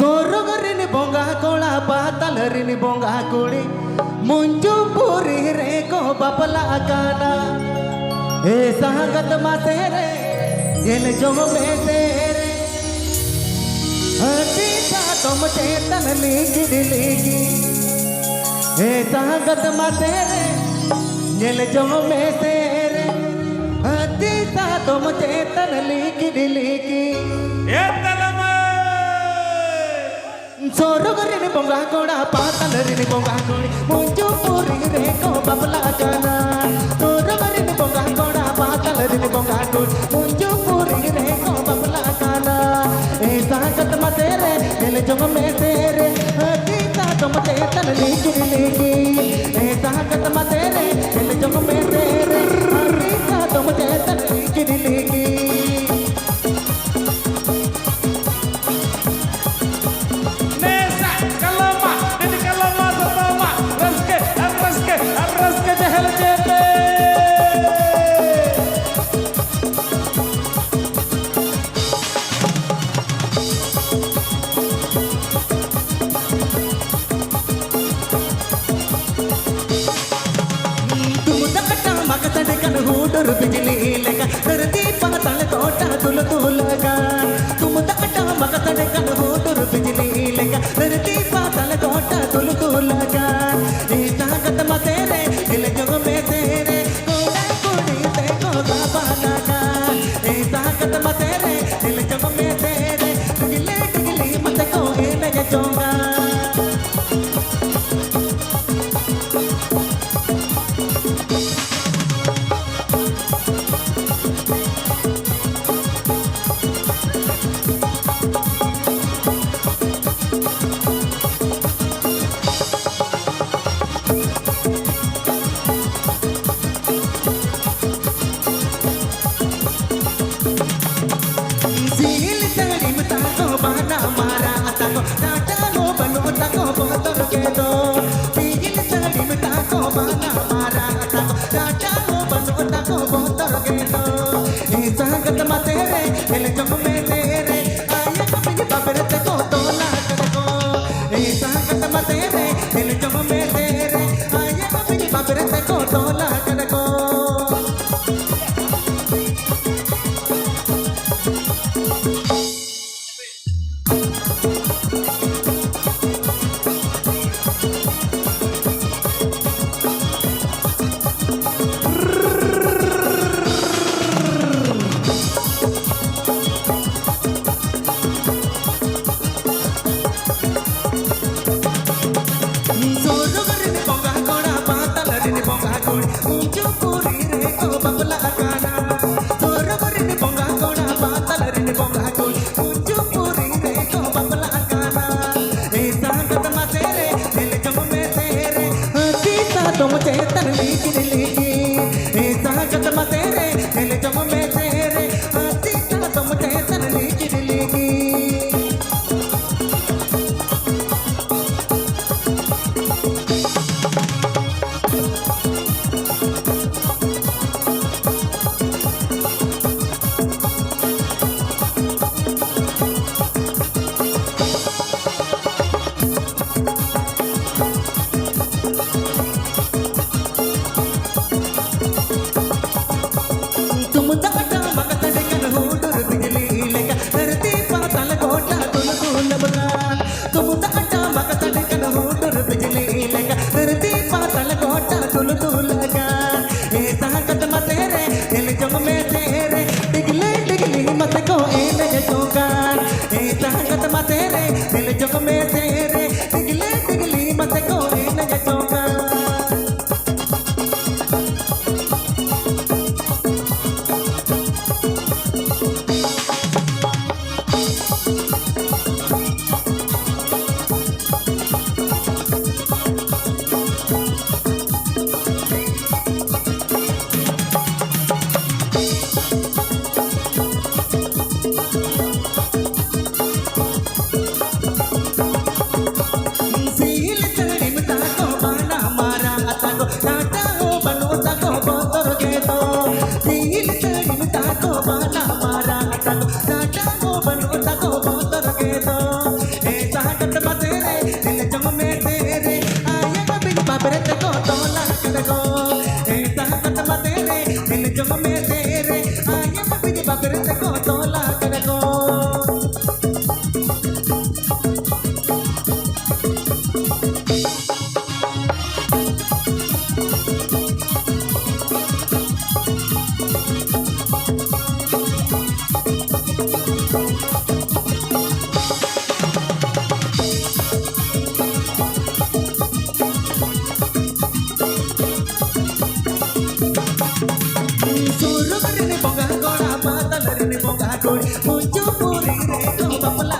सोरगरिन बोंगा कोड़ा पातलरिन बोंगा कोड़ी मुंजू पूरी रे को बपला काना ए सहगत मातेरे दिल जो में तेरे हकीका तुम चेतन लीगी दिलीगी ए सहगत मातेरे दिल जो में तेरे हकीका तुम चेतन लीगी दिलीगी सोरगरिन बोंगा कोड़ा पातलरिन बोंगा कोड़ी मुंजू पूरी रे को बपला काना सोरगरिन बोंगा कोड़ा पातलरिन बोंगा कोड़ी मुंजू पूरी रे को बपला काना ए सागत मतेरे दिल जग में तेरे हकीका तुम चेतन लीगी लीगी ए सागत मतेरे दिल जग में तेरे हकीका तुम चेतन लीगी लीगी बिजली लगा धरती पाताल तोटा तुल तुलगा तुम दाटा मगतड़ कन होटर बिजली लगा धरती पाताल तोटा तुल तुलगा ए ताकत मतेरे दिल जग में तेरे कोड़ा कोड़ी ते को बाबा का ए ताकत मतेरे दिल जग में तेरे टिगले टिगली मत को ए न जोंगा तुम चेतन लीगी लीगी ए सहगत मतेरे दिल जग में तेरे हकीका तुम चेतन लीगी लीगी বাবলা